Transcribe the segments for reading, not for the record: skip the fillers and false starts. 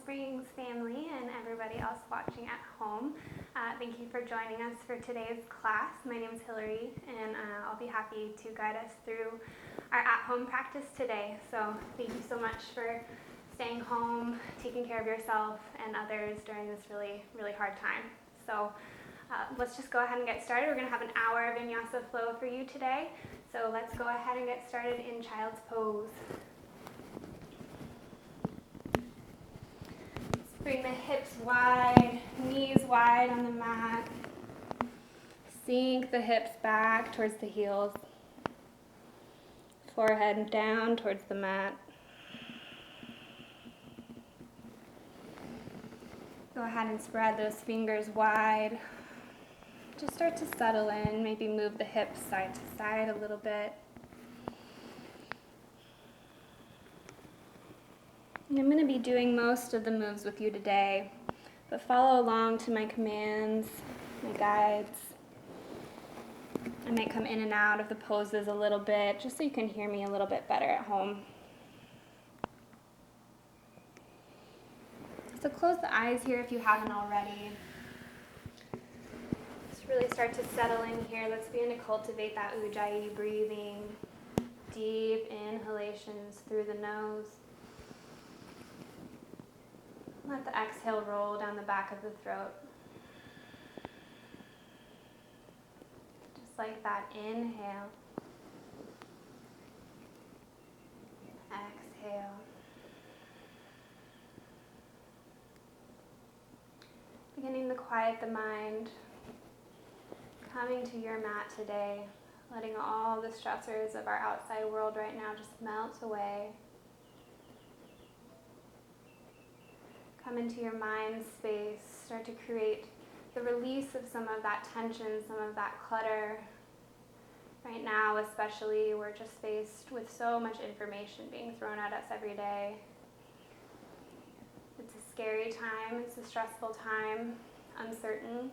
Springs family and everybody else watching at home. Thank you for joining us for today's class. My name is Hillary and I'll be happy to guide us through our at-home practice today. So thank you so much for staying home, taking care of yourself and others during this really, really hard time. So let's just go ahead and get started. We're going to have an hour of vinyasa flow for you today. So let's go ahead and get started in child's pose. Bring the hips wide, knees wide on the mat. Sink the hips back towards the heels. Forehead down towards the mat. Go ahead and spread those fingers wide. Just start to settle in. Maybe move the hips side to side a little bit. And I'm going to be doing most of the moves with you today, but follow along to my commands, my guides. I might come in and out of the poses a little bit, just so you can hear me a little bit better at home. So close the eyes here if you haven't already. Just really start to settle in here. Let's begin to cultivate that Ujjayi breathing. Deep inhalations through the nose. Let the exhale roll down the back of the throat. Just like that, inhale. Exhale. Beginning to quiet the mind. Coming to your mat today, letting all the stressors of our outside world right now just melt away. Come into your mind space, start to create the release of some of that tension, some of that clutter. Right now, especially, we're just faced with so much information being thrown at us every day. It's a scary time, it's a stressful time, uncertain.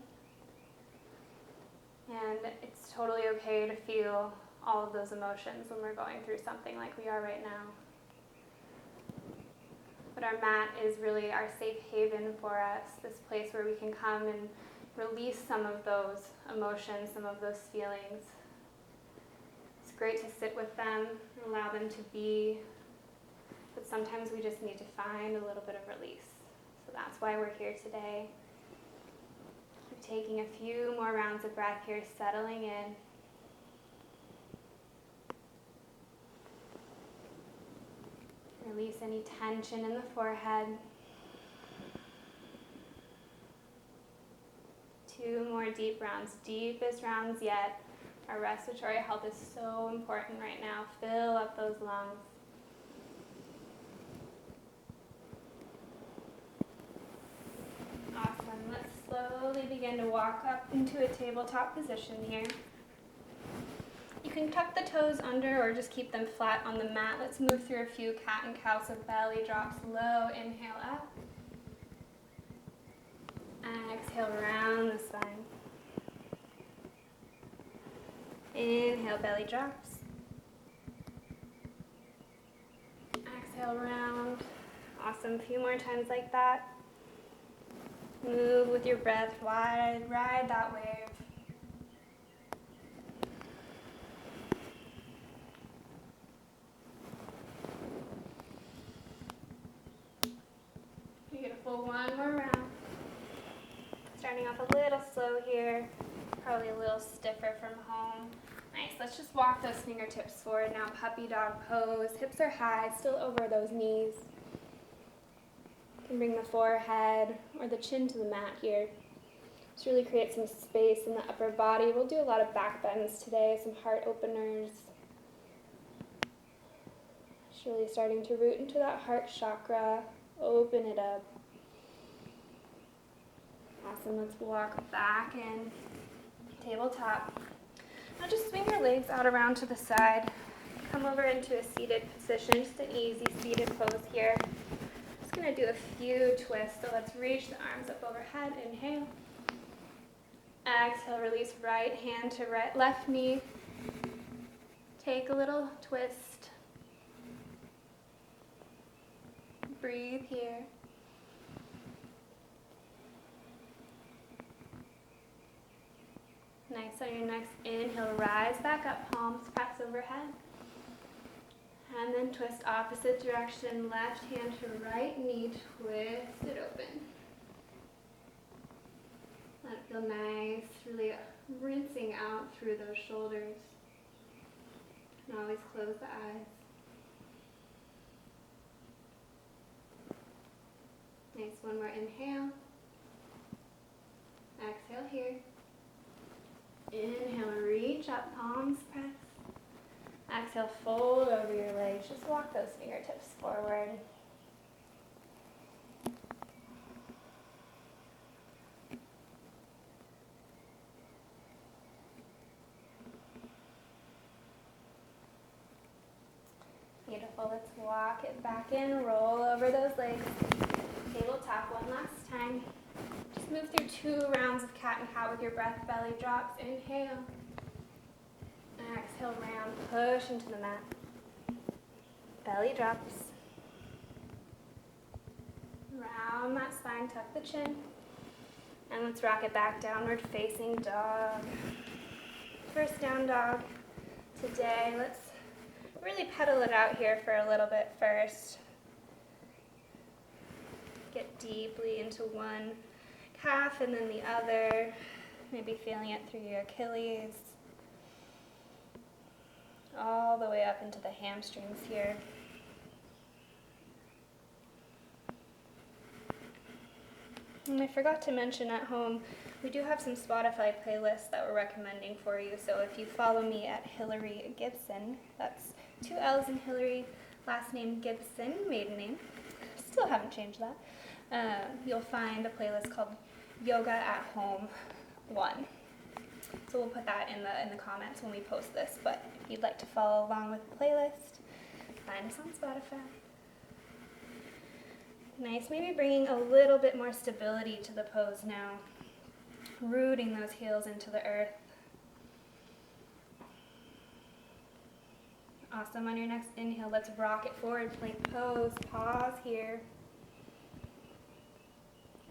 And it's totally okay to feel all of those emotions when we're going through something like we are right now. But our mat is really our safe haven for us, this place where we can come and release some of those emotions, some of those feelings. It's great to sit with them and allow them to be, but sometimes we just need to find a little bit of release. So that's why we're here today. Keep taking a few more rounds of breath here, settling in. Release any tension in the forehead. 2 more deep rounds, deepest rounds yet. Our respiratory health is so important right now. Fill up those lungs. Awesome. Let's slowly begin to walk up into a tabletop position here. You can tuck the toes under or just keep them flat on the mat. Let's move through a few cat and cow, so belly drops low. Inhale up. Exhale, round the spine. Inhale, belly drops. Exhale, round. Awesome. A few more times like that. Move with your breath wide. Ride that wave. Beautiful. One more round. Starting off a little slow here. Probably a little stiffer from home. Nice. Let's just walk those fingertips forward now. Puppy dog pose. Hips are high, still over those knees. You can bring the forehead or the chin to the mat here. Just really create some space in the upper body. We'll do a lot of back bends today, some heart openers. Just really starting to root into that heart chakra. Open it up. Awesome. Let's walk back in. Tabletop. Now just swing your legs out around to the side. Come over into a seated position, just an easy seated pose here. Just going to do a few twists. So let's reach the arms up overhead. Inhale. Exhale, release right hand to right, left knee. Take a little twist. Breathe here. Nice. On your next inhale, rise back up, palms press overhead. And then twist opposite direction, left hand to right knee, twist it open. Let it feel nice, really rinsing out through those shoulders. And always close the eyes. Nice, one more inhale. Exhale here. Inhale, reach up, palms press. Exhale, fold over your legs. Just walk those fingertips forward. Beautiful. Let's walk it back in. Roll over those legs. Tabletop one last time. Just move through 2 rounds of cat and cow with your breath. Belly drops. Inhale. Exhale, round. Push into the mat. Belly drops. Round that spine. Tuck the chin. And let's rock it back. Downward facing dog. First down dog. Today, let's really pedal it out here for a little bit first. Get deeply into one calf and then the other. Maybe feeling it through your Achilles. All the way up into the hamstrings here. And I forgot to mention at home, we do have some Spotify playlists that we're recommending for you. So if you follow me at Hillary Gibson, that's 2 L's in Hillary, last name Gibson, maiden name. Still haven't changed that. You'll find a playlist called Yoga at Home 1. So we'll put that in the comments when we post this. But if you'd like to follow along with the playlist, find us on Spotify. Nice, maybe bringing a little bit more stability to the pose now. Rooting those heels into the earth. Awesome. On your next inhale, let's rock it forward, plank pose. Pause here.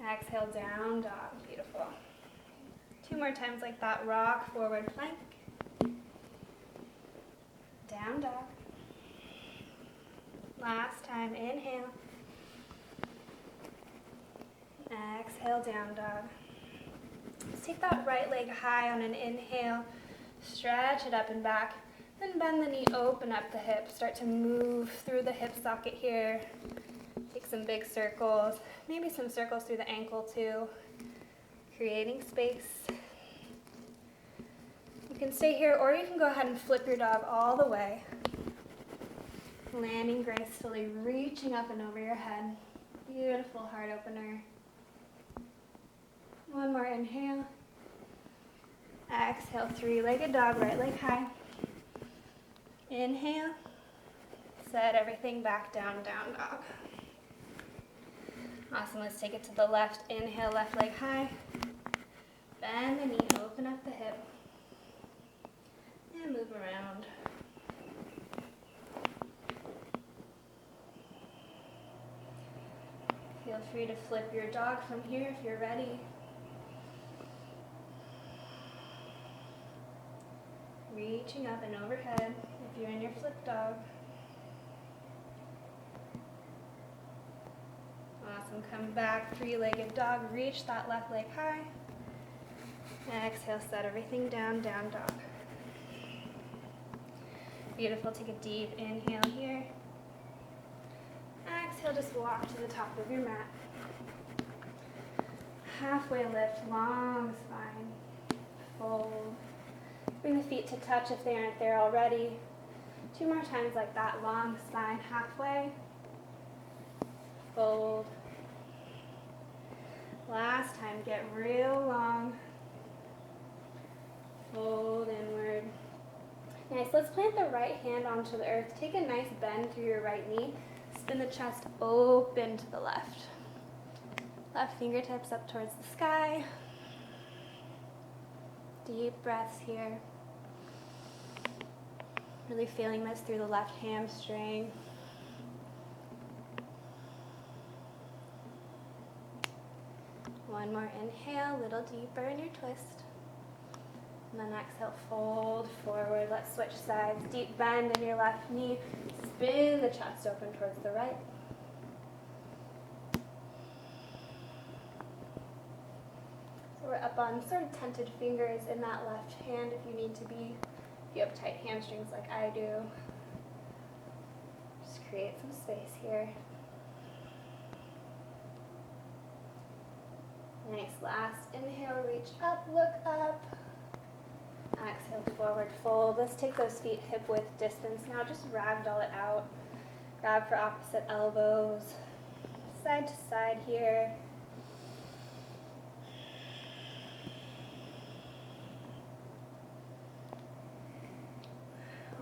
Exhale, down dog. Beautiful. 2 more times like that. Rock, forward, plank. Down dog. Last time, inhale. Exhale, down dog. Let's take that right leg high on an inhale. Stretch it up and back. Then bend the knee, open up the hip. Start to move through the hip socket here. Take some big circles. Maybe some circles through the ankle too. Creating space. You can stay here or you can go ahead and flip your dog all the way. Landing gracefully, reaching up and over your head. Beautiful heart opener. One more inhale. Exhale, 3-legged dog, right leg high. Inhale. Set everything back down, down dog. Awesome, let's take it to the left. Inhale, left leg high. Bend the knee, open up the hip. And move around. Feel free to flip your dog from here if you're ready. Reaching up and overhead if you're in your flip dog. Awesome, come back, 3-legged dog, reach that left leg high. Exhale, set everything down, down dog. Beautiful, take a deep inhale here. Exhale, just walk to the top of your mat. Halfway lift, long spine, fold. Bring the feet to touch if they aren't there already. 2 more times like that, long spine, halfway. Fold. Last time, get real long. Fold inward. Nice, let's plant the right hand onto the earth. Take a nice bend through your right knee. Spin the chest open to the left. Left fingertips up towards the sky. Deep breaths here. Really feeling this through the left hamstring. One more inhale, a little deeper in your twist. And then exhale, fold forward. Let's switch sides. Deep bend in your left knee. Spin the chest open towards the right. So we're up on sort of tented fingers in that left hand if you need to be. If you have tight hamstrings like I do. Just create some space here. Nice. Last inhale, reach up, look up. Exhale, forward fold. Let's take those feet hip width distance. Now just ragdoll it out. Grab for opposite elbows. Side to side here.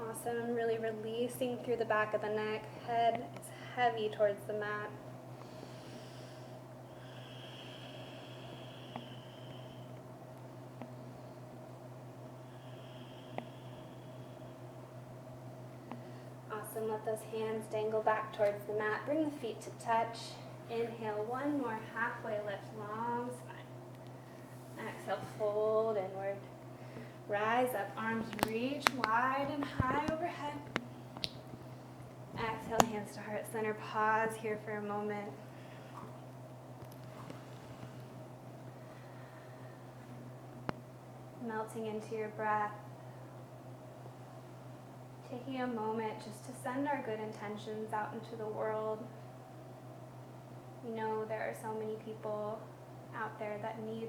Awesome. Really releasing through the back of the neck. Head is heavy towards the mat. Awesome. Let those hands dangle back towards the mat. Bring the feet to touch. Inhale, one more halfway lift, long spine. Exhale, fold inward. Rise up, arms reach wide and high overhead. Exhale, hands to heart center. Pause here for a moment. Melting into your breath. Taking a moment just to send our good intentions out into the world. We know there are so many people out there that need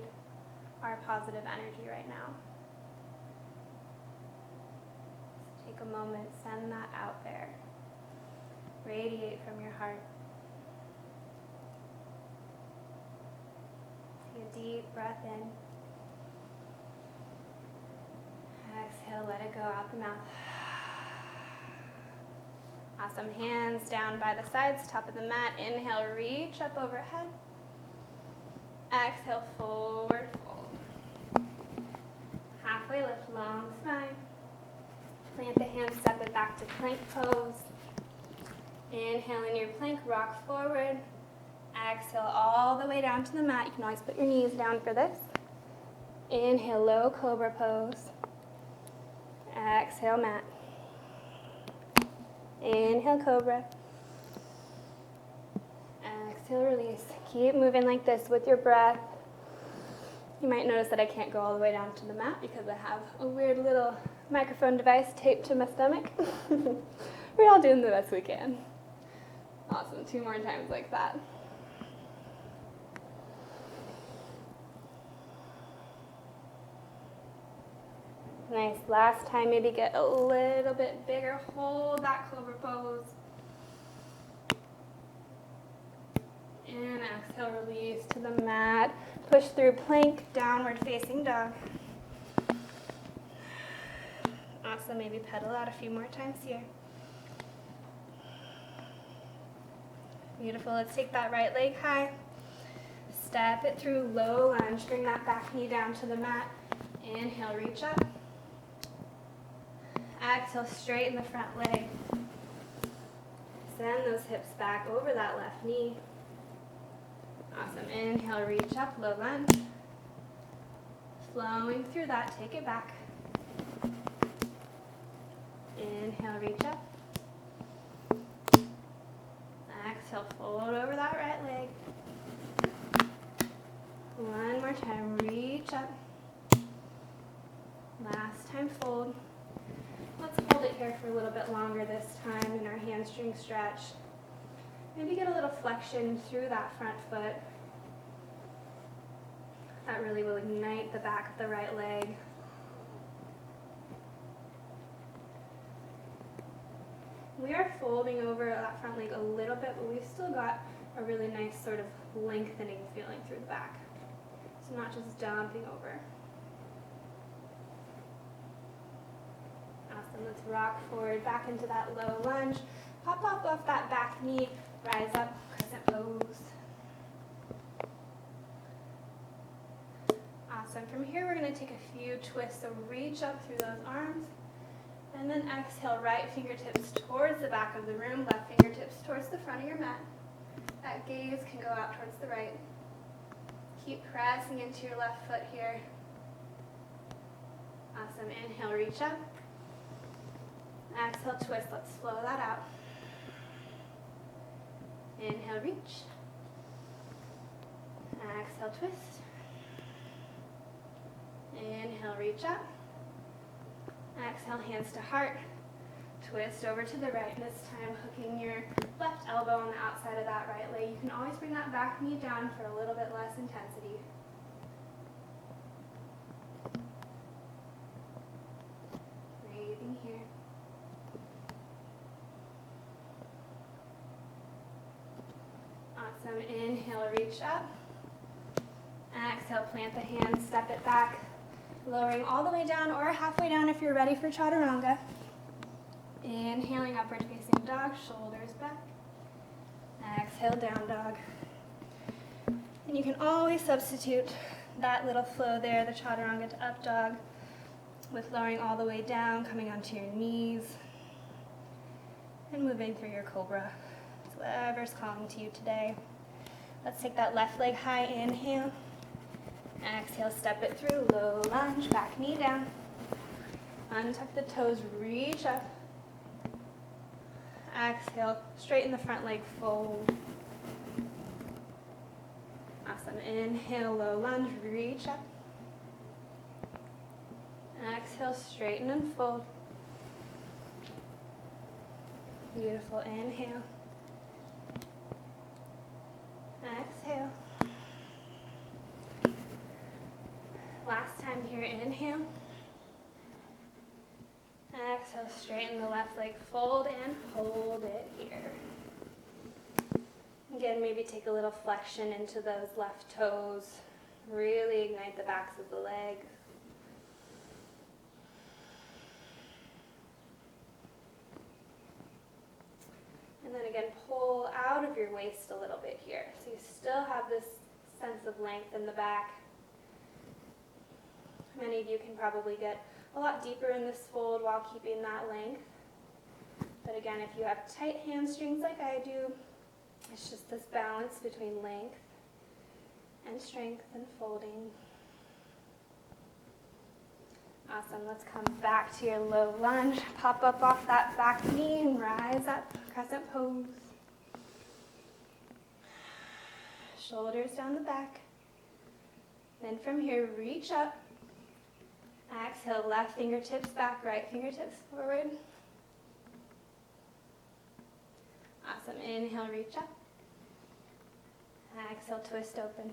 our positive energy right now. So take a moment, send that out there. Radiate from your heart. Take a deep breath in. Exhale, let it go out the mouth. Awesome. Hands down by the sides, top of the mat. Inhale, reach up overhead. Exhale, forward fold. Halfway lift, long spine. Plant the hands, step it back to plank pose. Inhale in your plank, rock forward. Exhale all the way down to the mat. You can always put your knees down for this. Inhale, low cobra pose. Exhale, mat. Inhale, cobra. Exhale, release. Keep moving like this with your breath. You might notice that I can't go all the way down to the mat because I have a weird little microphone device taped to my stomach. We're all doing the best we can. Awesome. 2 more times like that. Nice. Last time, maybe get a little bit bigger. Hold that cobra pose. And exhale, release to the mat. Push through plank, downward facing dog. Awesome. Maybe pedal out a few more times here. Beautiful. Let's take that right leg high. Step it through, low lunge. Bring that back knee down to the mat. Inhale, reach up. Exhale, straighten the front leg. Send those hips back over that left knee. Awesome. Inhale, reach up, low lunge. Flowing through that, take it back. Inhale, reach up. Exhale, fold over that right leg. One more time, reach up. Last time, fold. Let's hold it here for a little bit longer this time in our hamstring stretch. Maybe get a little flexion through that front foot. That really will ignite the back of the right leg. We are folding over that front leg a little bit, but we've still got a really nice sort of lengthening feeling through the back. So not just dumping over. Awesome. Let's rock forward back into that low lunge. Pop up off that back knee. Rise up, crescent pose. Awesome. From here, we're going to take a few twists. So reach up through those arms. And then exhale, right fingertips towards the back of the room, left fingertips towards the front of your mat. That gaze can go out towards the right. Keep pressing into your left foot here. Awesome. Inhale, reach up. Exhale, twist. Let's slow that out. Inhale, reach. Exhale, twist. Inhale, reach up. Exhale, hands to heart. Twist over to the right. This time, hooking your left elbow on the outside of that right leg. You can always bring that back knee down for a little bit less intensity. Breathing here. Awesome. Inhale, reach up. Exhale, plant the hands, step it back. Lowering all the way down or halfway down if you're ready for chaturanga. Inhaling, upward facing dog, shoulders back. Exhale, down dog. And you can always substitute that little flow there, the chaturanga to up dog, with lowering all the way down, coming onto your knees, and moving through your cobra. It's whatever's calling to you today. Let's take that left leg high, inhale. Exhale, step it through, low lunge, back knee down. Untuck the toes, reach up. Exhale, straighten the front leg, fold. Awesome. Inhale, low lunge, reach up. Exhale, straighten and fold. Beautiful. Inhale. Exhale. Last time here, inhale. Exhale, straighten the left leg, fold and hold it here. Again, maybe take a little flexion into those left toes. Really ignite the backs of the legs. And then again, pull out of your waist a little bit here. So you still have this sense of length in the back. Many of you can probably get a lot deeper in this fold while keeping that length. But again, if you have tight hamstrings like I do, it's just this balance between length and strength and folding. Awesome. Let's come back to your low lunge. Pop up off that back knee and rise up, crescent pose. Shoulders down the back. Then from here, reach up. Exhale, left fingertips back, right fingertips forward. Awesome. Inhale, reach up. Exhale, twist open.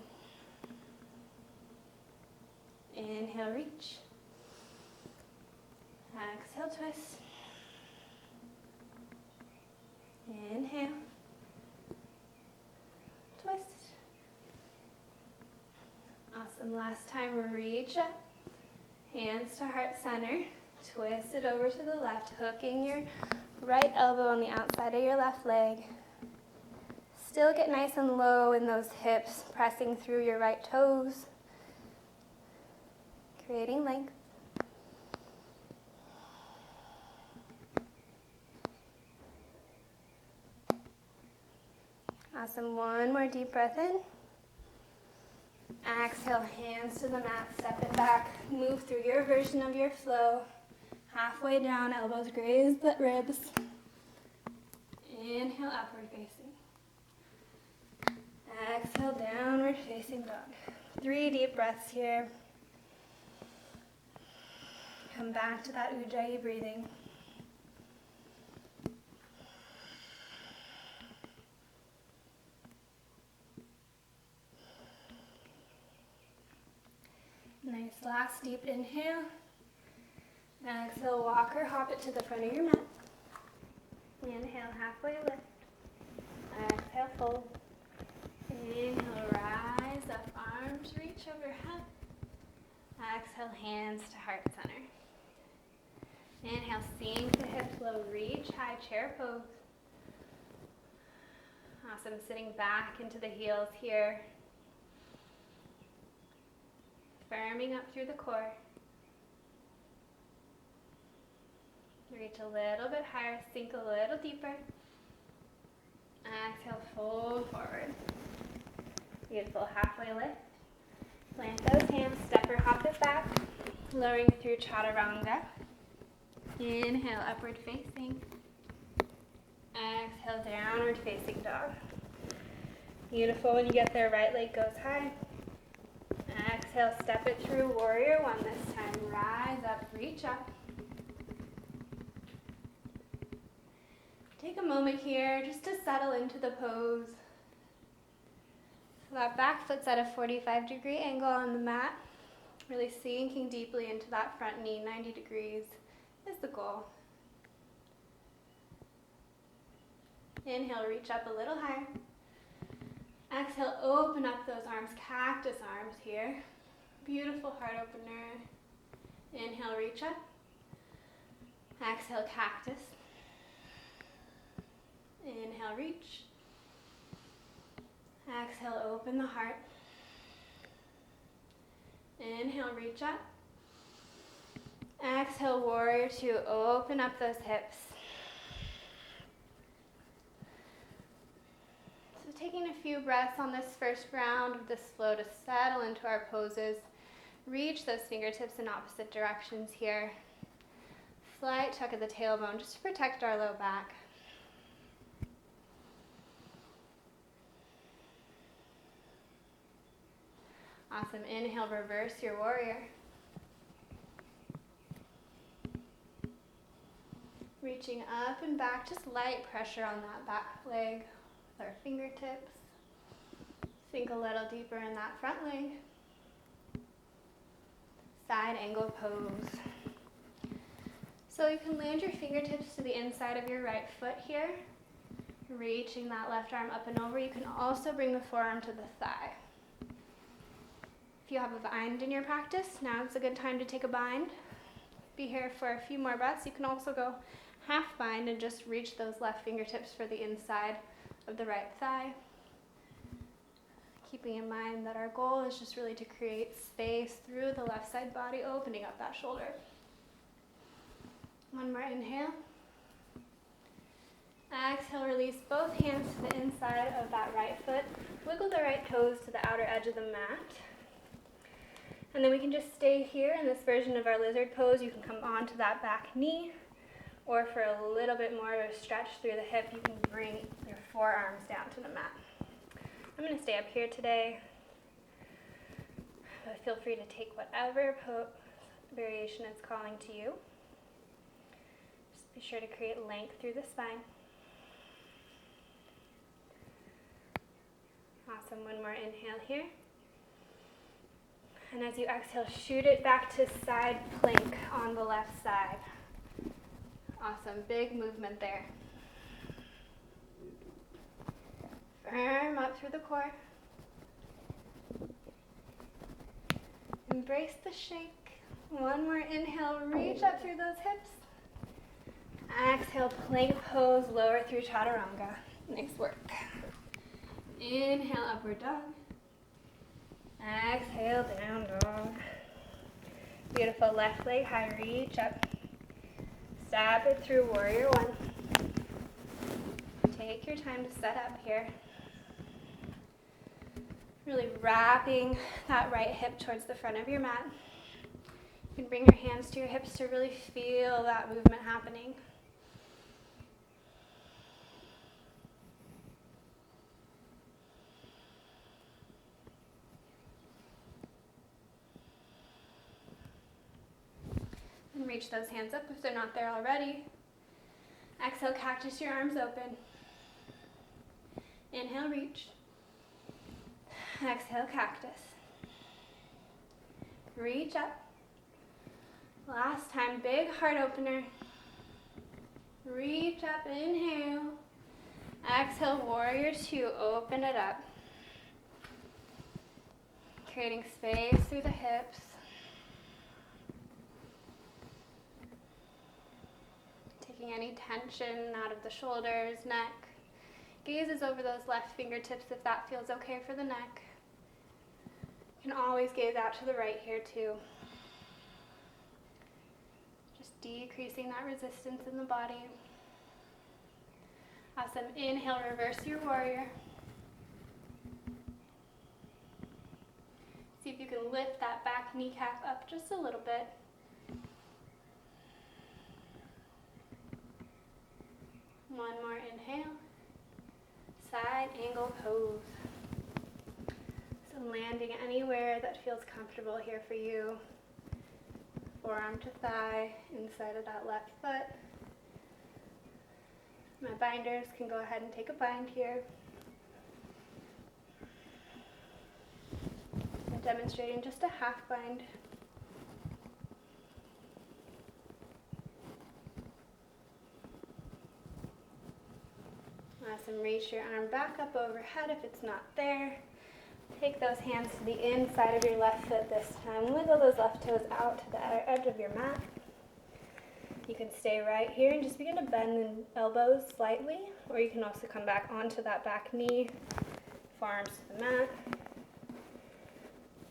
Inhale, reach. Exhale, twist. Inhale. Twist. Awesome. Last time, reach up. Hands to heart center. Twist it over to the left, hooking your right elbow on the outside of your left leg. Still get nice and low in those hips, pressing through your right toes, creating length. Awesome. One more deep breath in. Exhale, hands to the mat, step it back, move through your version of your flow. Halfway down, elbows graze the ribs. Inhale, upward facing. Exhale, downward facing dog. 3 deep breaths here. Come back to that Ujjayi breathing. Nice, last deep inhale. Exhale, walk or hop it to the front of your mat. Inhale, halfway lift. Exhale, fold. Inhale, rise up, arms reach overhead. Exhale, hands to heart center. Inhale, sink the hips low, reach high, chair pose. Awesome, sitting back into the heels here. Firming up through the core. Reach a little bit higher, sink a little deeper. Exhale, fold forward. Beautiful, halfway lift. Plant those hands, step or hop it back, lowering through chaturanga. Inhale, upward facing. Exhale, downward facing dog. Beautiful. When you get there, right leg goes high. Exhale, step it through, warrior one this time. Rise up, reach up. Take a moment here just to settle into the pose. So that back foot's at a 45-degree angle on the mat. Really sinking deeply into that front knee, 90 degrees is the goal. Inhale, reach up a little higher. Exhale, open up those arms, cactus arms here. Beautiful heart opener. Inhale, reach up. Exhale, cactus. Inhale, reach. Exhale, open the heart. Inhale, reach up. Exhale, warrior two, open up those hips. So taking a few breaths on this first round of this flow to settle into our poses. Reach those fingertips in opposite directions here. Slight tuck of the tailbone just to protect our low back. Awesome. Inhale, reverse your warrior. Reaching up and back, just light pressure on that back leg with our fingertips. Sink a little deeper in that front leg. Side angle pose. So you can land your fingertips to the inside of your right foot here. Reaching that left arm up and over. You can also bring the forearm to the thigh. If you have a bind in your practice, now it's a good time to take a bind. Be here for a few more breaths. You can also go half bind and just reach those left fingertips for the inside of the right thigh. Keeping in mind that our goal is just really to create space through the left side body, opening up that shoulder. One more inhale. Exhale, release both hands to the inside of that right foot. Wiggle the right toes to the outer edge of the mat. And then we can just stay here in this version of our lizard pose. You can come onto that back knee, or for a little bit more of a stretch through the hip, you can bring your forearms down to the mat. I'm going to stay up here today, but feel free to take whatever variation is calling to you. Just be sure to create length through the spine. Awesome. One more inhale here. And as you exhale, shoot it back to side plank on the left side. Awesome, big movement there. Firm up through the core. Embrace the shake. One more inhale, reach up through those hips. Exhale, plank pose, lower through chaturanga. Nice work. Inhale, upward dog. Exhale, down dog. Beautiful, left leg high, reach up. Step it through warrior one. Take your time to set up here. Really wrapping that right hip towards the front of your mat. You can bring your hands to your hips to really feel that movement happening. And reach those hands up if they're not there already. Exhale, cactus your arms open. Inhale, reach. Exhale, cactus. Reach up. Last time, big heart opener. Reach up, inhale. Exhale, warrior two, open it up. Creating space through the hips. Taking any tension out of the shoulders, neck. Gazes over those left fingertips if that feels okay for the neck. You can always gaze out to the right here too. Just decreasing that resistance in the body. Awesome. Inhale, reverse your warrior. See if you can lift kneecap up just a little bit. One more inhale. Side angle pose. So landing anywhere that feels comfortable here for you. Forearm to thigh, inside of that left foot. My binders can go ahead and take a bind here. I'm demonstrating just a half bind. Awesome, reach your arm back up overhead if it's not there. Take those hands to the inside of your left foot this time. Wiggle those left toes out to the edge of your mat. You can stay right here and just begin to bend the elbows slightly, or you can also come back onto that back knee, forearms to the mat.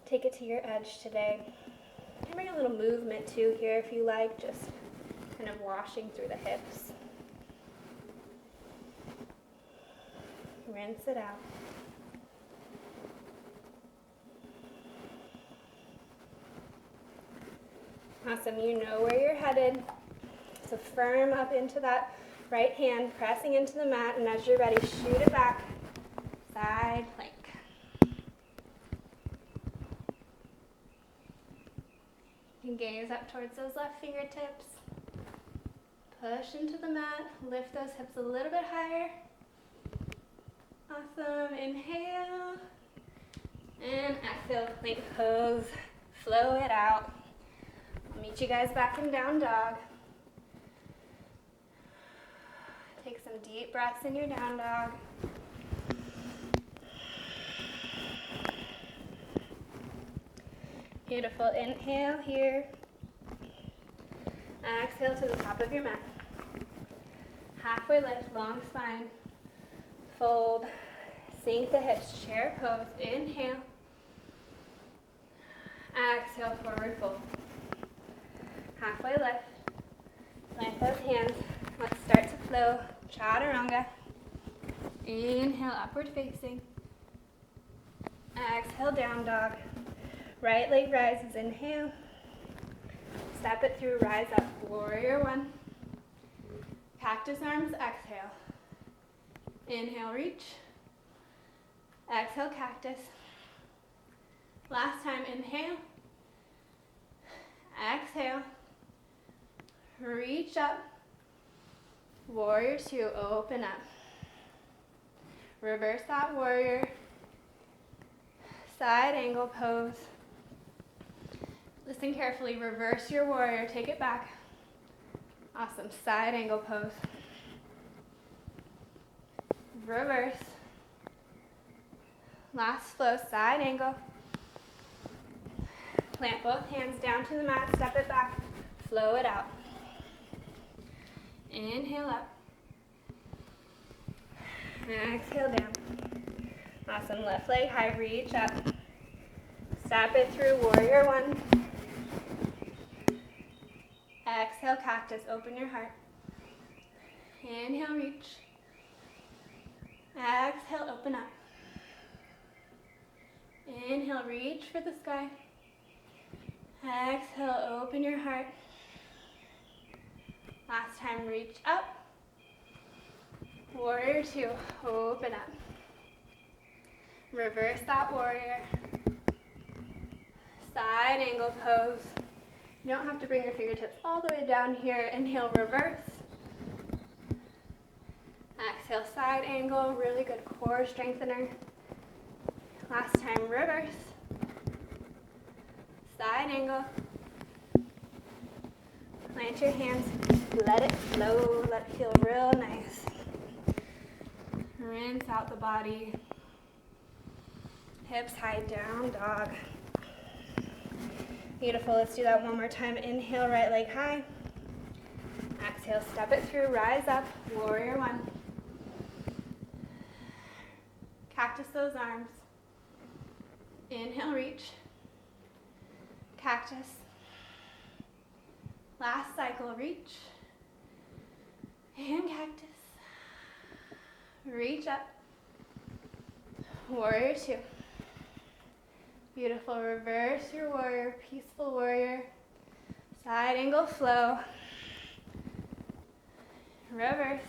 Take it to your edge today. You can bring a little movement too here if you like, just kind of washing through the hips. Rinse it out. Awesome, you know where you're headed. So firm up into that right hand, pressing into the mat, and as you're ready, shoot it back, side plank. You can gaze up towards those left fingertips. Push into the mat, lift those hips a little bit higher. Awesome, inhale, and exhale, plank pose, flow it out. I'll meet you guys back in down dog. Take some deep breaths in your down dog. Beautiful, inhale here. Exhale to the top of your mat. Halfway lift, long spine. Fold, sink the hips, chair pose. Inhale. Exhale, forward fold. Halfway lift. Plant those hands. Let's start to flow. Chaturanga. Inhale, upward facing. Exhale, down dog. Right leg rises, inhale. Step it through, rise up, warrior one. Cactus arms, exhale. Inhale, reach. Exhale, cactus. Last time, inhale. Exhale. Reach up. Warrior two, open up. Reverse that warrior. Side angle pose. Listen carefully, reverse your warrior, take it back. Awesome, side angle pose. Reverse. Last flow, side angle. Plant both hands down to the mat, step it back, flow it out. Inhale up. Exhale down. Awesome, left leg high, reach up. Step it through, warrior one. Exhale, cactus, open your heart. Inhale, reach. Exhale, open up. Inhale, reach for the sky. Exhale, open your heart. Last time, reach up. Warrior two, open up. Reverse that warrior. Side angle pose. You don't have to bring your fingertips all the way down here. Inhale, reverse. Exhale, side angle, really good core strengthener. Last time, reverse. Side angle. Plant your hands, let it flow, let it feel real nice. Rinse out the body. Hips high, down dog. Beautiful, let's do that one more time. Inhale, right leg high. Exhale, step it through, rise up, warrior one. Cactus those arms. Inhale, reach. Cactus. Last cycle, reach. And cactus. Reach up. Warrior two. Beautiful. Reverse your warrior, peaceful warrior. Side angle flow. Reverse.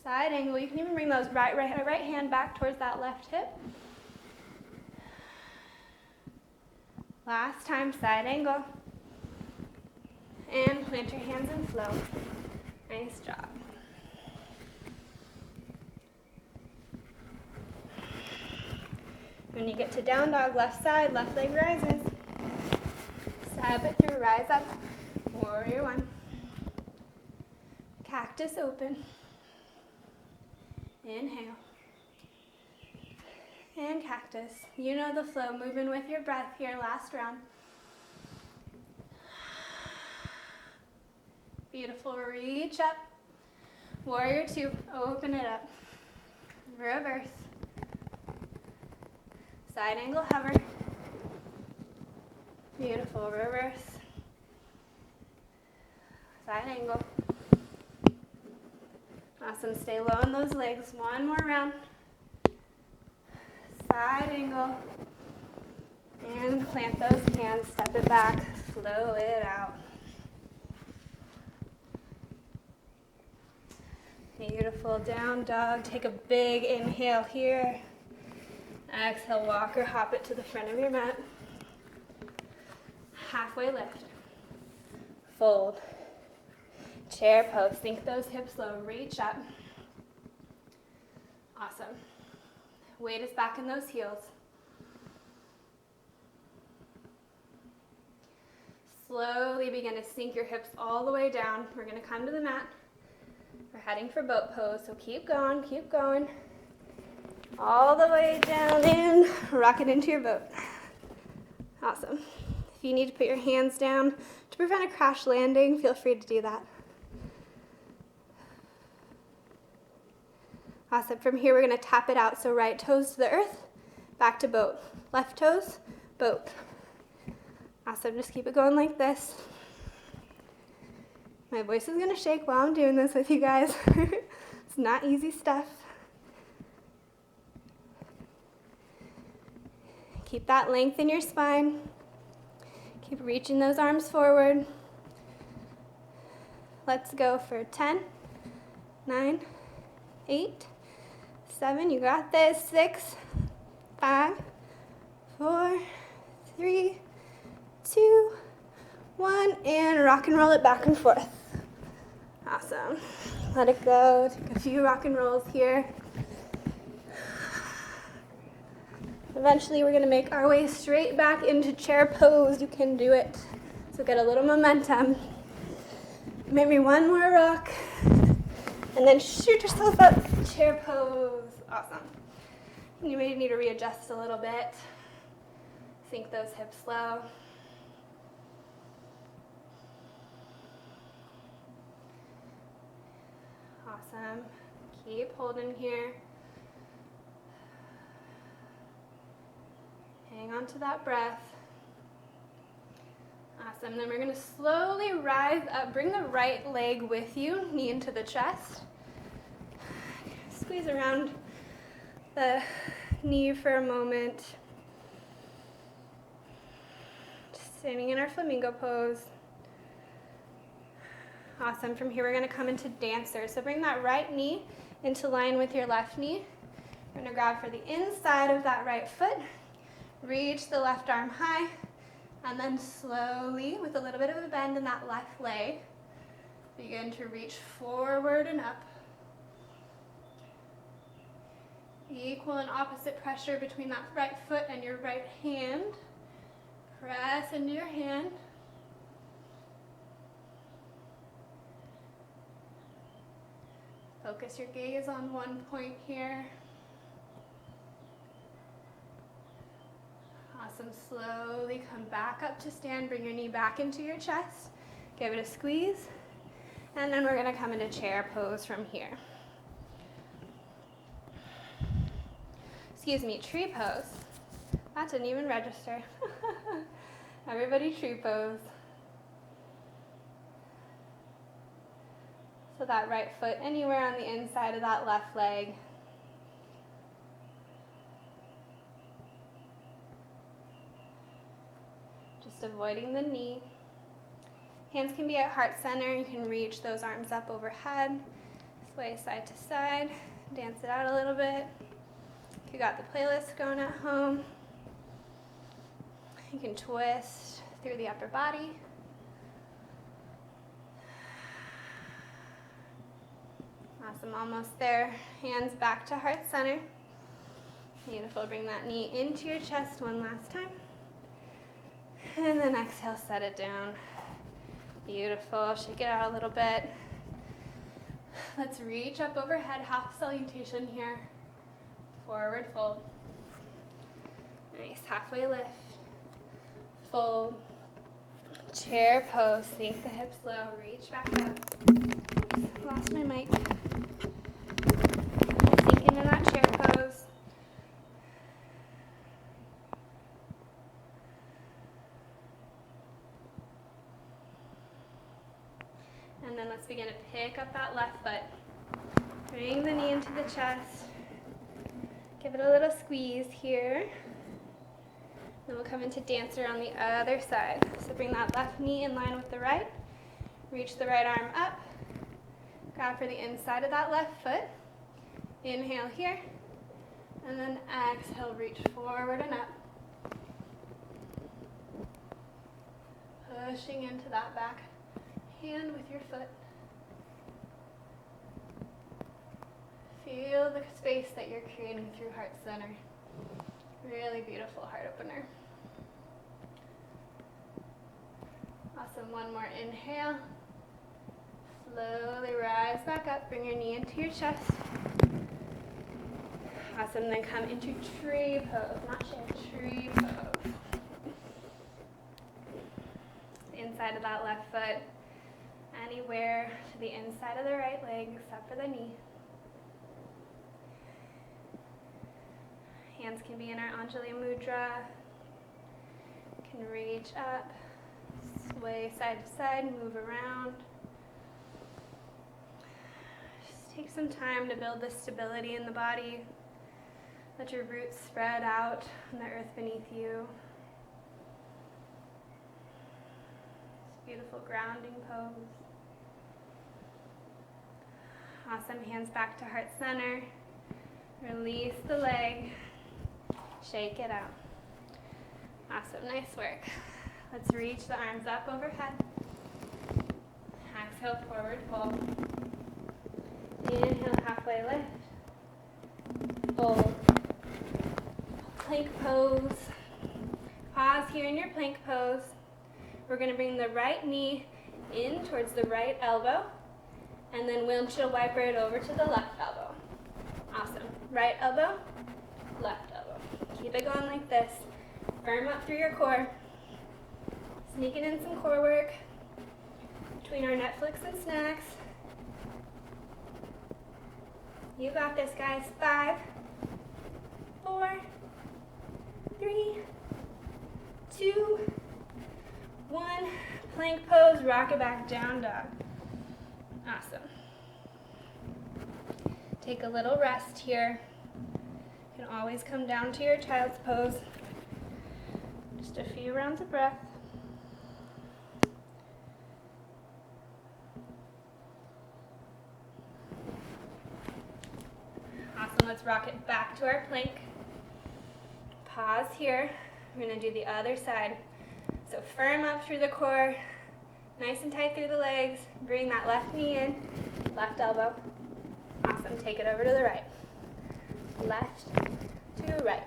Side angle. You can even bring those right hand back towards that left hip. Last time, side angle. And plant your hands and flow. Nice job. When you get to down dog, left side, left leg rises. Step it through, rise up. Warrior one. Cactus open. Inhale. And cactus. You know the flow. Moving with your breath here, last round. Beautiful. Reach up. Warrior two. Open it up. Reverse. Side angle hover. Beautiful. Reverse. Side angle. Awesome. Stay low on those legs. One more round. Side angle. And plant those hands. Step it back. Flow it out. Beautiful. Down dog. Take a big inhale here. Exhale, walk or hop it to the front of your mat. Halfway lift. Fold. Chair pose. Sink those hips low. Reach up. Awesome. Weight is back in those heels. Slowly begin to sink your hips all the way down. We're going to come to the mat. We're heading for boat pose, so keep going, keep going. All the way down and rock it into your boat. Awesome. If you need to put your hands down to prevent a crash landing, feel free to do that. Awesome. From here, we're going to tap it out. So right toes to the earth, back to boat. Left toes, boat. Awesome. Just keep it going like this. My voice is going to shake while I'm doing this with you guys. It's not easy stuff. Keep that length in your spine. Keep reaching those arms forward. Let's go for 10, 9, 8, 7, you got this, 6, 5, 4, 3, 2, 1, and rock and roll it back and forth. Awesome. Let it go. Take a few rock and rolls here. Eventually, we're going to make our way straight back into chair pose. You can do it. So get a little momentum. Maybe one more rock. And then shoot yourself up. Chair pose. Awesome. You may need to readjust a little bit. Sink those hips low. Awesome. Keep holding here. Hang on to that breath. Awesome. Then we're going to slowly rise up. Bring the right leg with you, knee into the chest. Squeeze around the knee for a moment. Just standing in our flamingo pose. Awesome. From here, we're going to come into dancer. So bring that right knee into line with your left knee. We're going to grab for the inside of that right foot. Reach the left arm high, and then slowly, with a little bit of a bend in that left leg, begin to reach forward and up. Equal and opposite pressure between that right foot and your right hand. Press into your hand. Focus your gaze on one point here. Awesome. Slowly come back up to stand. Bring your knee back into your chest. Give it a squeeze. And then we're going to come into chair pose from here. Excuse me, tree pose. That didn't even register. Everybody tree pose. So that right foot anywhere on the inside of that left leg. Just avoiding the knee. Hands can be at heart center. You can reach those arms up overhead. Sway side to side. Dance it out a little bit. If you got the playlist going at home, you can twist through the upper body. Awesome, almost there. Hands back to heart center. Beautiful, bring that knee into your chest one last time. And then exhale, set it down. Beautiful, shake it out a little bit. Let's reach up overhead, half salutation here. Forward fold. Nice, halfway lift. Fold. Chair pose, sink the hips low, reach back up. Lost my mic. Sink into that chair pose. And then let's begin to pick up that left foot. Bring the knee into the chest. Give it a little squeeze here. Then we'll come into dancer on the other side. So bring that left knee in line with the right. Reach the right arm up. Grab for the inside of that left foot. Inhale here. And then exhale, reach forward and up. Pushing into that back hand with your foot. Feel the space that you're creating through heart center. Really beautiful heart opener. Awesome, one more inhale. Slowly rise back up, bring your knee into your chest. Awesome, then come into tree pose, not chair, tree pose. The inside of that left foot, anywhere to the inside of the right leg except for the knee. Hands can be in our Anjali Mudra. Can reach up, sway side to side, move around. Just take some time to build this stability in the body. Let your roots spread out on the earth beneath you. This beautiful grounding pose. Awesome, hands back to heart center. Release the leg. Shake it out. Awesome, nice work. Let's reach the arms up overhead. Exhale, forward fold. Inhale, halfway lift. Fold. Plank pose. Pause here in your plank pose. We're going to bring the right knee in towards the right elbow, and then windshield wiper it over to the left elbow. Awesome. Right elbow, left elbow. Keep it going like this. Firm up through your core. Sneaking in some core work between our Netflix and snacks. You got this, guys. 5, 4, 3, 2, 1. Plank pose, rock it back, down dog. Awesome. Take a little rest here. You can always come down to your child's pose. Just a few rounds of breath. Awesome, let's rock it back to our plank. Pause here. We're going to do the other side. So firm up through the core, nice and tight through the legs. Bring that left knee in, left elbow. Awesome, take it over to the right. Left to right,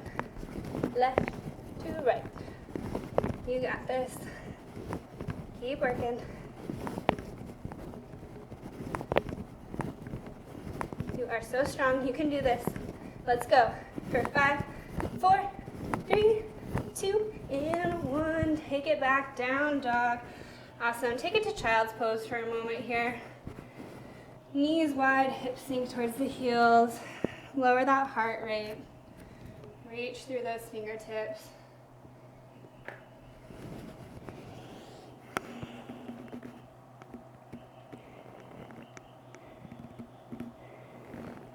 left to right. You got this. Keep working. You are so strong, you can do this. Let's go for 5, 4, 3, 2, and 1. Take it back, down dog. Awesome, take it to child's pose for a moment here. Knees wide, hips sink towards the heels. Lower that heart rate. Reach through those fingertips.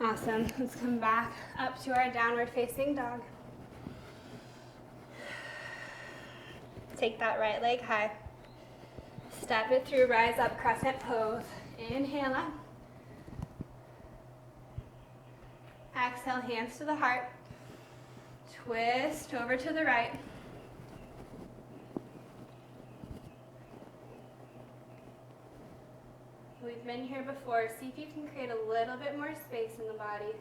Awesome. Let's come back up to our downward facing dog. Take that right leg high. Step it through, rise up, crescent pose. Inhale up. Exhale, hands to the heart. Twist over to the right. We've been here before. See if you can create a little bit more space in the body.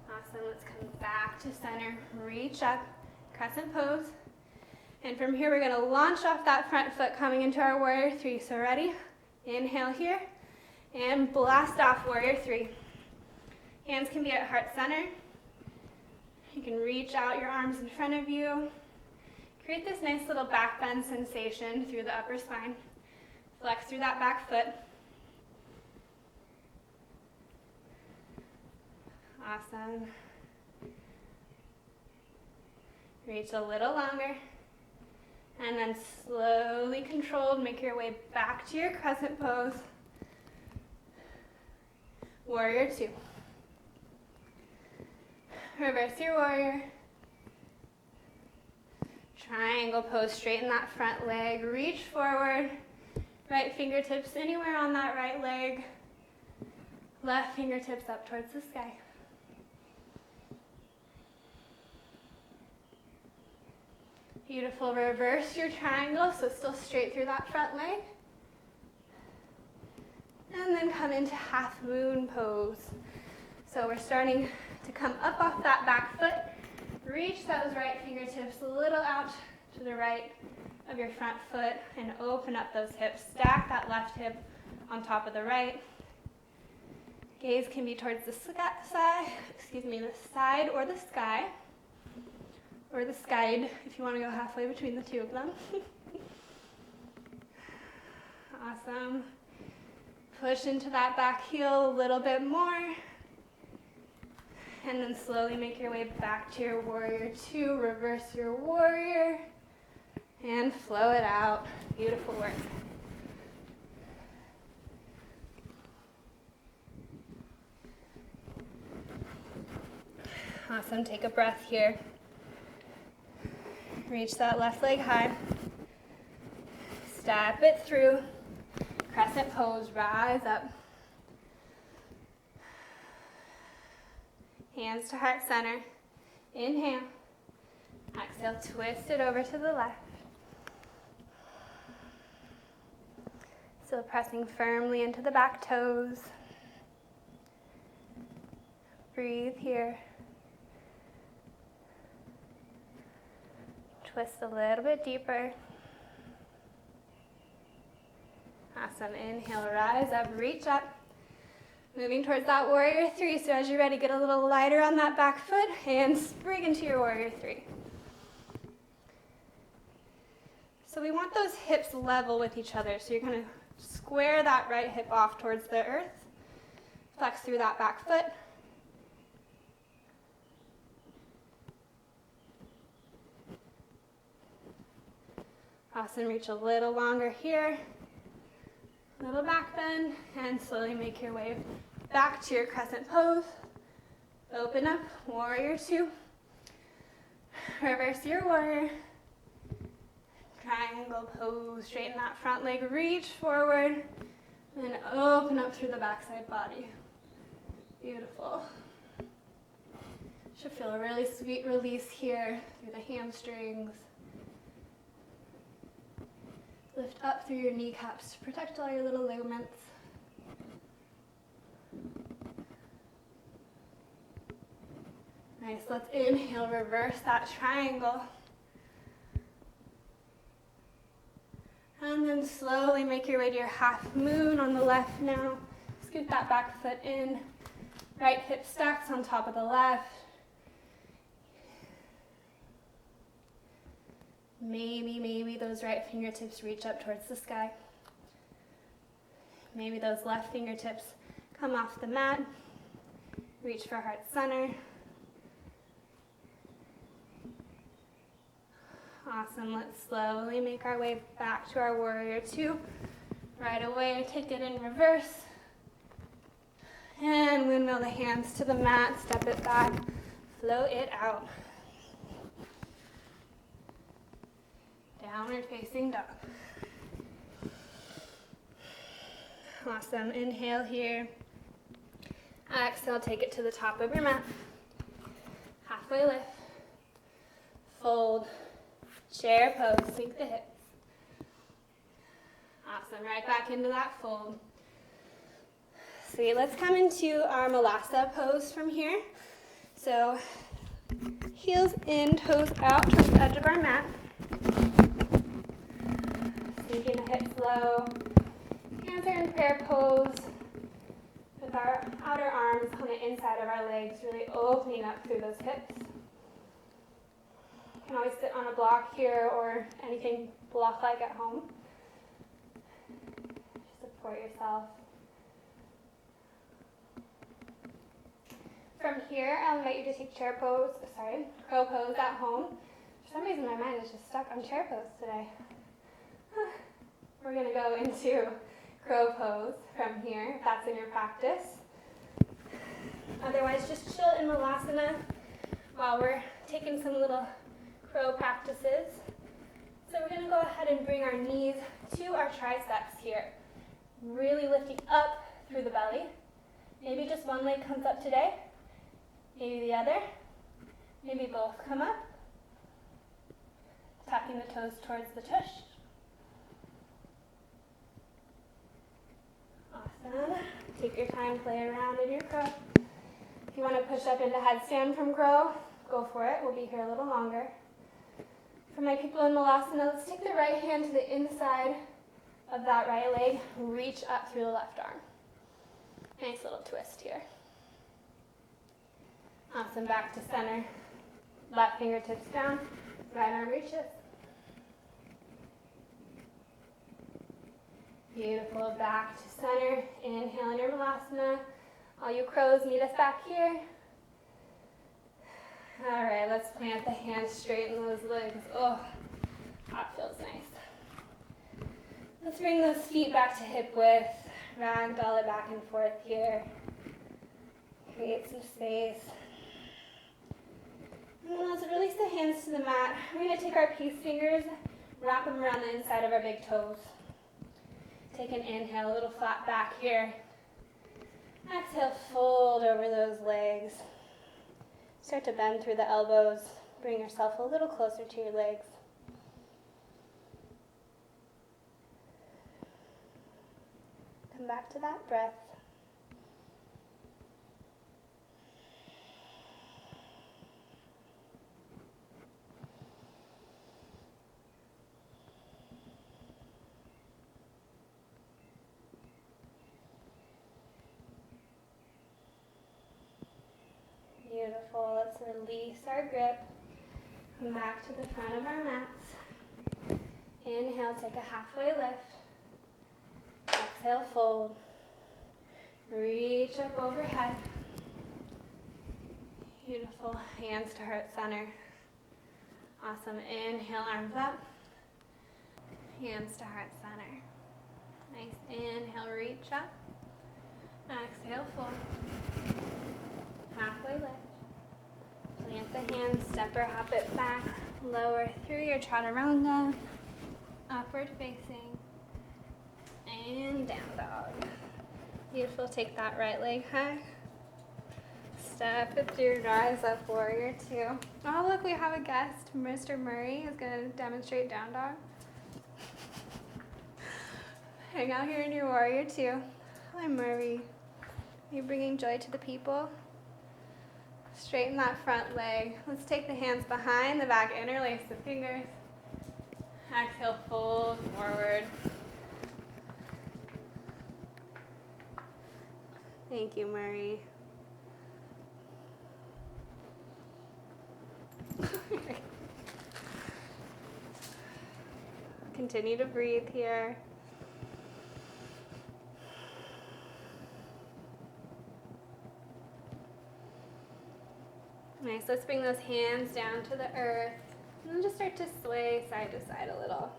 Awesome. Let's come back to center. Reach up, crescent pose. And from here, we're going to launch off that front foot coming into our warrior three. So ready? Inhale here and blast off warrior three. Hands can be at heart center. You can reach out your arms in front of you. Create this nice little back bend sensation through the upper spine. Flex through that back foot. Awesome. Reach a little longer. And then slowly controlled, make your way back to your crescent pose. Warrior two. Reverse your warrior. Triangle pose, straighten that front leg, reach forward. Right fingertips anywhere on that right leg. Left fingertips up towards the sky. Beautiful. Reverse your triangle, so still straight through that front leg. And then come into half moon pose. So we're starting to come up off that back foot. Reach those right fingertips a little out to the right of your front foot and open up those hips. Stack that left hip on top of the right. Gaze can be towards the the side or the sky. Or the sky if you want to go halfway between the two of them. Awesome. Push into that back heel a little bit more. And then slowly make your way back to your warrior two. Reverse your warrior. And flow it out. Beautiful work. Awesome. Take a breath here. Reach that left leg high. Step it through. Crescent pose. Rise up. Hands to heart center. Inhale. Exhale, twist it over to the left. Still pressing firmly into the back toes. Breathe here. Twist a little bit deeper. Awesome. Inhale, rise up, reach up. Moving towards that warrior three. So as you're ready, get a little lighter on that back foot and spring into your warrior three. So we want those hips level with each other. So you're going to square that right hip off towards the earth. Flex through that back foot. Awesome. Reach a little longer here. Little back bend, and slowly make your way back to your crescent pose. Open up, warrior two. Reverse your warrior. Triangle pose, straighten that front leg, reach forward, and open up through the backside body. Beautiful. Should feel a really sweet release here through the hamstrings. Lift up through your kneecaps to protect all your little ligaments. Nice, let's inhale, reverse that triangle. And then slowly make your way to your half moon on the left now. Scoot that back foot in. Right hip stacks on top of the left. Maybe those right fingertips reach up towards the sky. Maybe those left fingertips come off the mat. Reach for heart center. Awesome. Let's slowly make our way back to our warrior two. Right away, take it in reverse. And windmill the hands to the mat. Step it back. flow it out. Downward facing dog. Awesome. Inhale here. Exhale, take it to the top of your mat. Halfway lift. Fold. Chair pose. Sink the hips. Awesome. Right back into that fold. Sweet. Let's come into our Malasa pose from here. So heels in, toes out towards the edge of our mat. Sinking the hips low. Hands are in prayer pose with our outer arms on the inside of our legs, really opening up through those hips. You can always sit on a block here or anything block-like at home. Just support yourself. From here, I'll invite you to take crow pose at home. For some reason, my mind is just stuck on chair pose today. We're going to go into crow pose from here, if that's in your practice. Otherwise, just chill in Malasana while we're taking some little crow practices. So we're going to go ahead and bring our knees to our triceps here. Really lifting up through the belly. Maybe just one leg comes up today. Maybe the other. Maybe both come up. Tucking the toes towards the tush. Awesome. Take your time, play around in your crow. If you want to push up into headstand from crow, go for it. We'll be here a little longer. For my people in Malasana, let's take the right hand to the inside of that right leg. Reach up through the left arm. Nice little twist here. Awesome, back to center. Left fingertips down, right arm reaches. Beautiful, back to center. Inhale in your Malasana. All you crows, meet us back here. All right, let's plant the hands, straighten those legs. Oh, that feels nice. Let's bring those feet back to hip width. Ragdoll it back and forth here. Create some space. And then let's release the hands to the mat. We're going to take our peace fingers, wrap them around the inside of our big toes. Take an inhale, a little flat back here. Exhale, fold over those legs. Start to bend through the elbows. Bring yourself a little closer to your legs. Come back to that breath. Beautiful. Let's release our grip. Come back to the front of our mats. Inhale, take a halfway lift. Exhale, fold. Reach up overhead. Beautiful. Hands to heart center. Awesome. Inhale, arms up. Hands to heart center. Nice. Inhale, reach up. Exhale, fold. Halfway lift. Plant the hands, step or hop it back, lower through your chaturanga, upward facing, and down dog. Beautiful, take that right leg high. Step it through, rise up, warrior two. Oh look, we have a guest. Mr. Murray is going to demonstrate down dog. Hang out here in your warrior two. Hi Murray. Are you bringing joy to the people? Straighten that front leg. Let's take the hands behind the back, interlace the fingers. Exhale, fold forward. Thank you, Murray. Continue to breathe here. Nice, let's bring those hands down to the earth and then just start to sway side to side a little.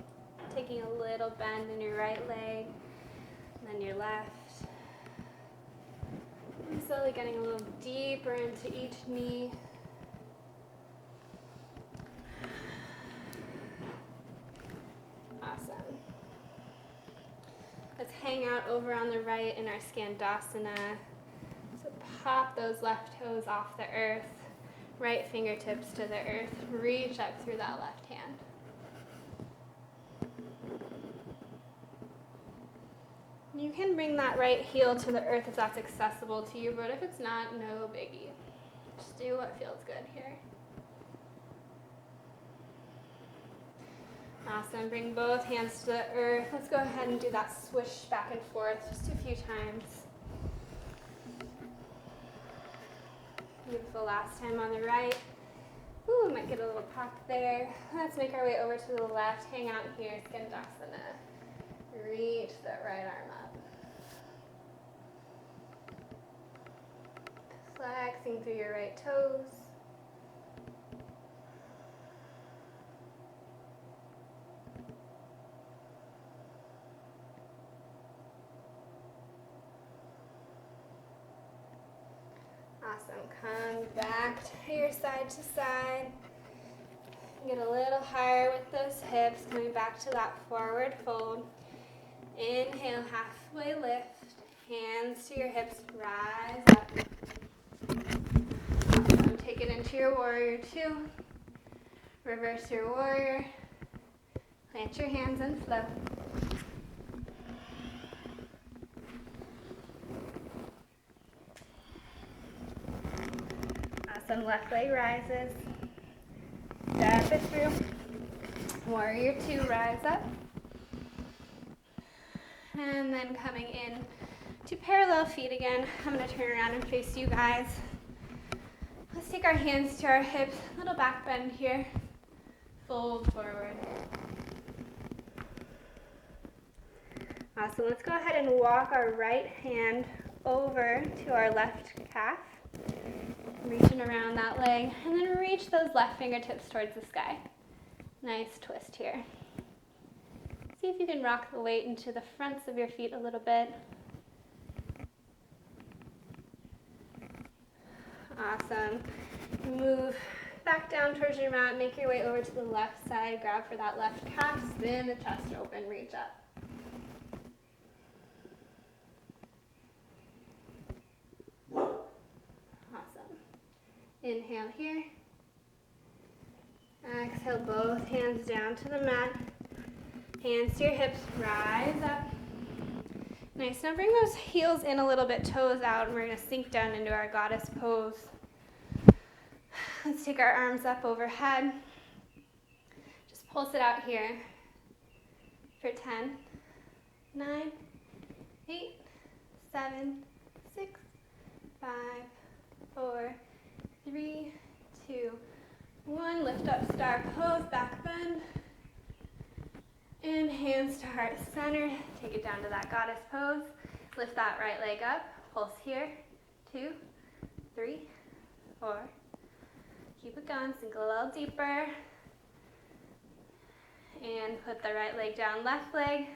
Taking a little bend in your right leg, and then your left. And slowly getting a little deeper into each knee. over on the right in our Skandasana. So pop those left toes off the earth, right fingertips to the earth, reach up through that left hand. You can bring that right heel to the earth if that's accessible to you, but if it's not, no biggie. Just do what feels good here. Awesome, bring both hands to the earth. Let's go ahead and do that swish back and forth just a few times. Beautiful, last time on the right. Ooh, might get a little pop there. Let's make our way over to the left. Hang out here, Skandasana. Reach that right arm up. Flexing through your right toes. Awesome. Come back to your side to side. Get a little higher with those hips, coming back to that forward fold. Inhale, halfway lift. Hands to your hips, rise up. Awesome. Take it into your warrior two. Reverse your warrior. Plant your hands and flow. Awesome. Left leg rises. Step it through. Warrior two, rise up. And then coming in to parallel feet again. I'm going to turn around and face you guys. Let's take our hands to our hips. Little back bend here. Fold forward. Awesome. Let's go ahead and walk our right hand over to our left calf. Reaching around that leg. And then reach those left fingertips towards the sky. Nice twist here. See if you can rock the weight into the fronts of your feet a little bit. Awesome. Move back down towards your mat. Make your way over to the left side. Grab for that left calf. Spin the chest open. Reach up. Awesome. Inhale here. Exhale, both hands down to the mat. Hands to your hips, rise up. Nice, now bring those heels in a little bit, toes out, and we're gonna sink down into our goddess pose. Let's take our arms up overhead. Just pulse it out here for 10, 9, 8, 7, 6, 5, 4, 3, 2, 1. Lift up, star pose, back bend. And hands to heart center. Take it down to that goddess pose. Lift that right leg up. Pulse here. 2, 3, 4. Keep it going. Sink a little deeper. And put the right leg down, left leg.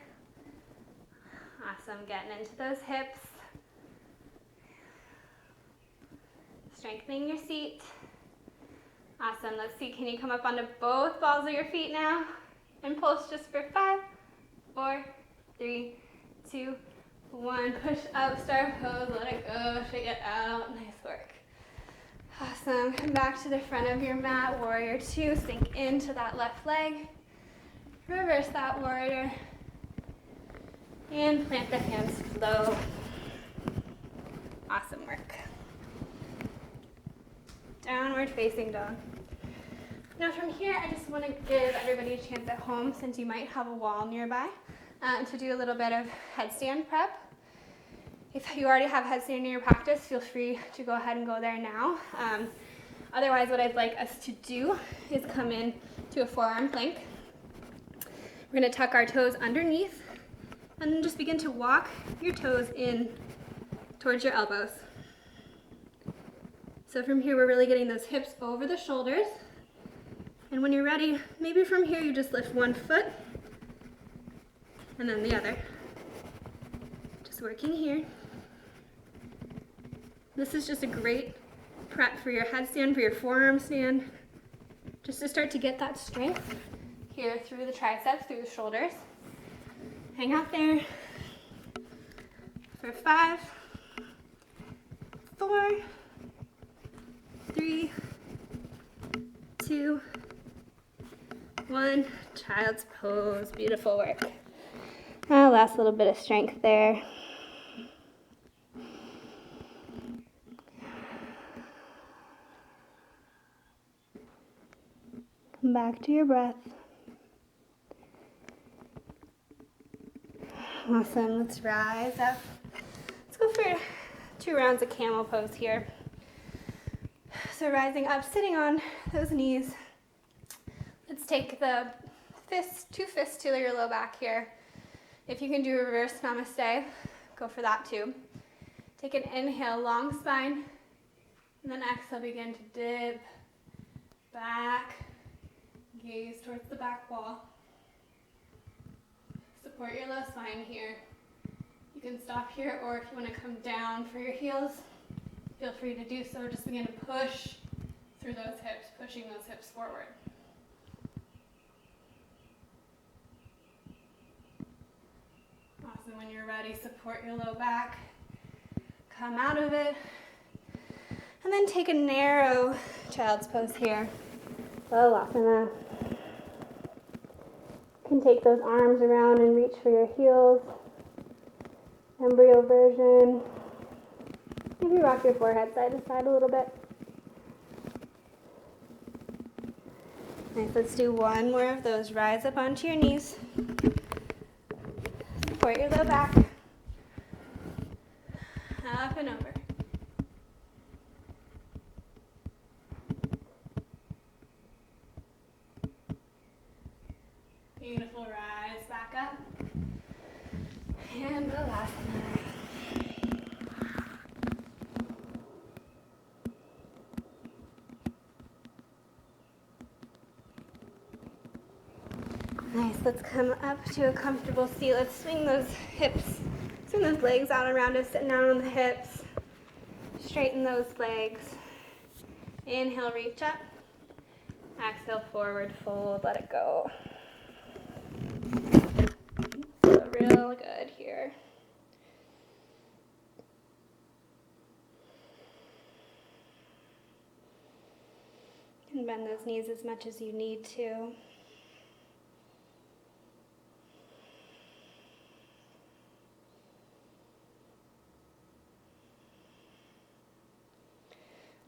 Awesome. Getting into those hips. Strengthening your seat. Awesome. Let's see. Can you come up onto both balls of your feet now? And pulse just for 5, 4, 3, 2, 1. Push up, star pose, let it go, shake it out. Nice work. Awesome. Come back to the front of your mat. Warrior two. Sink into that left leg. Reverse that warrior. And plant the hands, flow. Awesome work. Downward facing dog. Now from here, I just want to give everybody a chance at home, since you might have a wall nearby, to do a little bit of headstand prep. If you already have headstand in your practice, feel free to go ahead and go there now. Otherwise, what I'd like us to do is come in to a forearm plank. We're going to tuck our toes underneath, and then just begin to walk your toes in towards your elbows. So from here, we're really getting those hips over the shoulders. And when you're ready, maybe from here you just lift one foot and then the other. Just working here. This is just a great prep for your headstand, for your forearm stand. Just to start to get that strength here through the triceps, through the shoulders. Hang out there. for 5, 4, 3, 2, 1. Child's pose. Beautiful work. Last little bit of strength there. Come back to your breath. Awesome. Let's rise up. Let's go for 2 rounds of camel pose here. So rising up, sitting on those knees. Let's take the fist, 2 fists to your low back here. If you can do a reverse namaste, go for that too. Take an inhale, long spine, and then exhale, begin to dip back, gaze towards the back wall. Support your low spine here. You can stop here, or if you want to come down for your heels, feel free to do so. Just begin to push through those hips, pushing those hips forward. Awesome. When you're ready, support your low back. Come out of it. And then take a narrow child's pose here. Balasana. You can take those arms around and reach for your heels. Embryo version. Maybe rock your forehead side to side a little bit. Nice, let's do 1 more of those. Rise up onto your knees. Support your low back. Up and over. Beautiful, rise back up. And balasana. Nice, let's come up to a comfortable seat. Let's swing those hips, swing those legs out around us, sitting down on the hips. Straighten those legs. Inhale, reach up. Exhale, forward fold, let it go. So real good here. You can bend those knees as much as you need to.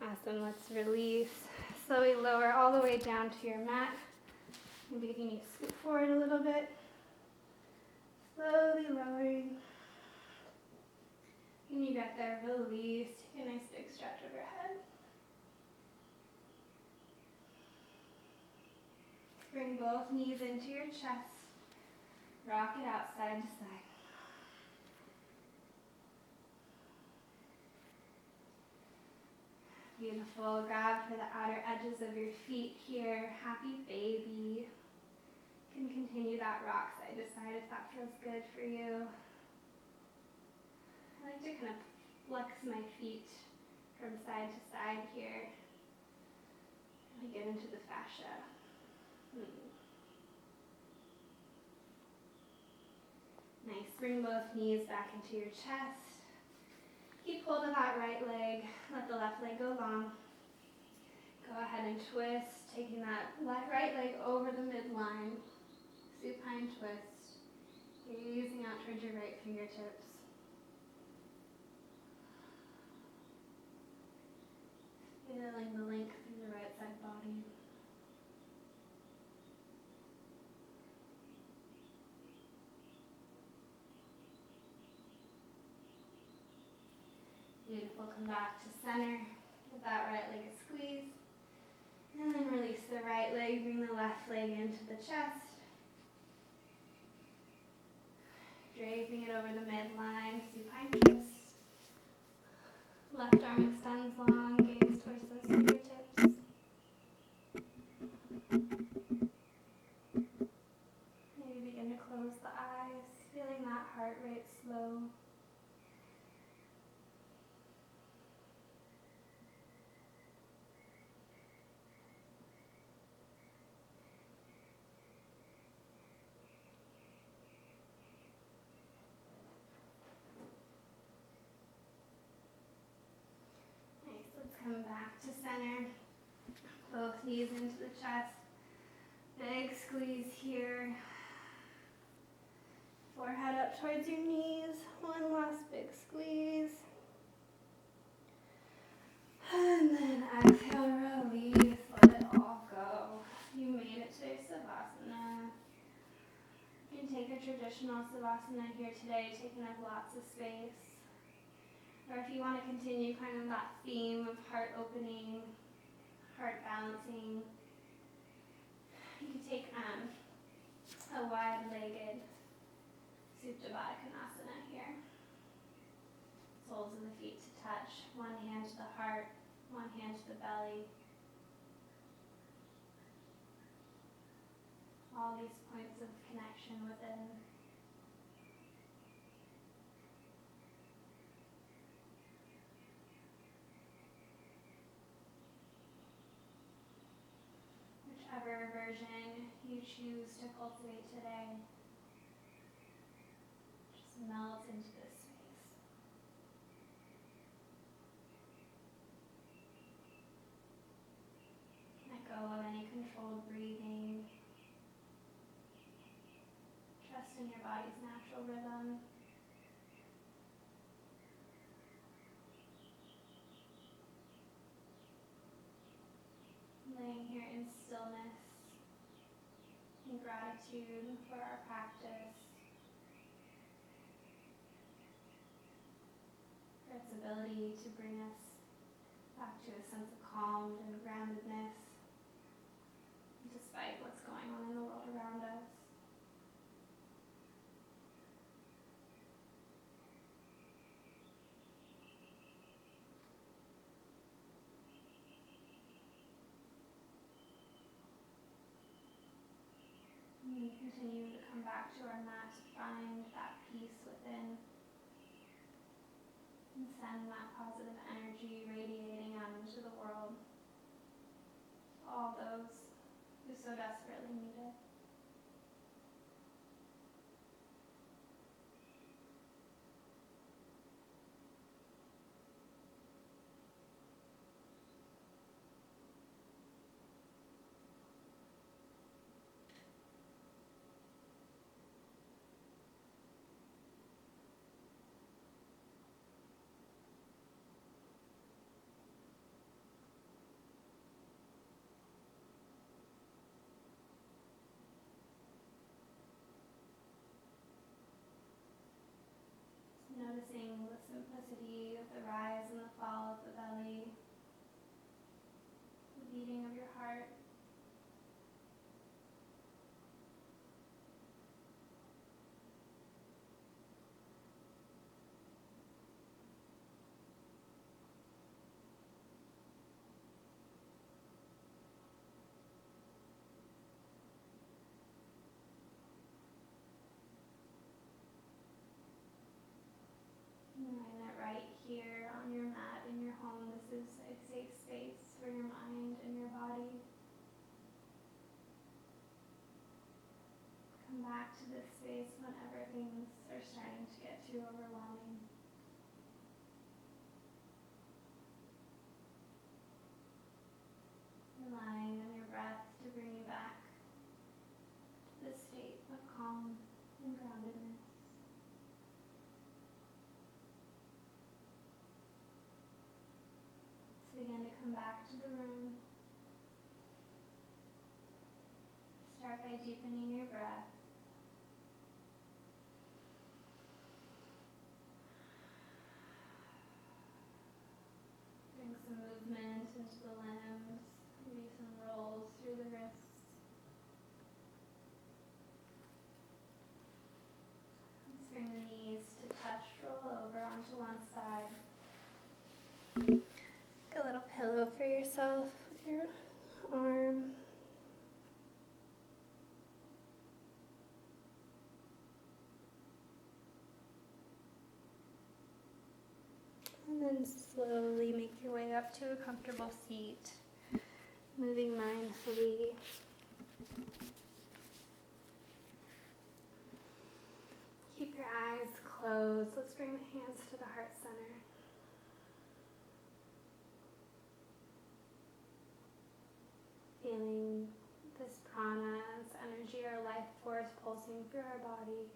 Awesome, let's release. Slowly lower all the way down to your mat. Maybe if you need to scoot forward a little bit. Slowly lowering. When you get there, release. Take a nice big stretch overhead. Bring both knees into your chest. Rock it out side to side. Beautiful. Grab for the outer edges of your feet here. Happy baby. You can continue that rock side to side if that feels good for you. I like to kind of flex my feet from side to side here. Really get into the fascia. Nice. Bring both knees back into your chest. Keep hold of that right leg. Let the left leg go long. Go ahead and twist, taking that right leg over the midline. Supine twist. Gazing out towards your right fingertips. Feeling the length through the right side body. Beautiful. Come back to center. Give that right leg a squeeze. And then release the right leg. Bring the left leg into the chest. Draping it over the midline. Supine twist. Left arm extends long. Gaze towards those fingertips. Maybe begin to close the eyes. Feeling that heart rate slow. come back to center. Both knees into the chest. Big squeeze here. Forehead up towards your knees. One last big squeeze. And then exhale, release, let it all go. You made it to Savasana. You can take a traditional Savasana here today, taking up lots of space. Or if you want to continue kind of that theme of heart opening, heart balancing, you can take a wide-legged Supta Baddha Konasana here. Soles of the feet to touch, one hand to the heart, one hand to the belly. All these points of connection within. Whichever version you choose to cultivate today, just melt into this space. Let go of any controlled breathing. Trust in your body's natural rhythm. Laying here in stillness, in gratitude for our practice, for its ability to bring us back to a sense of calm and groundedness, despite what's going on in the world around us. And we continue to come back to our mat to find that peace within and send that positive energy radiating out into the world. All those who so desperately need it. Noticing the simplicity of the rise and the fall of the belly, the beating of your heart. Knowing that right here on your mat in your home, this is a safe space for your mind and your body. Come back to this space whenever things are starting to get too overwhelming. Relying on your breath to bring you back to this state of calm and groundedness. Begin to come back to the room. Start by deepening your breath. Bring some movement into the limbs, maybe some rolls through the wrists. Let's bring the knees to touch, roll over onto one side. A little pillow for yourself with your arm. And then slowly make your way up to a comfortable seat, moving mindfully. Keep your eyes closed. Let's bring the hands to the heart center. pulsing through our body.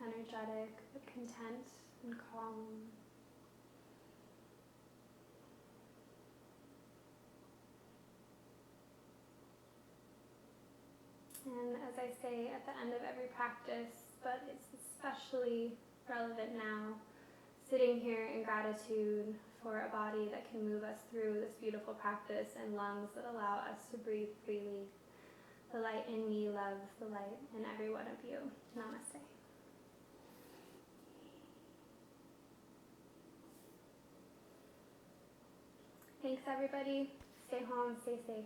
Energetic, but content and calm. And as I say at the end of every practice, but it's especially relevant now, sitting here in gratitude for a body that can move us through this beautiful practice and lungs that allow us to breathe freely. The light in me loves the light in every one of you. Namaste. Thanks everybody. Stay home, stay safe.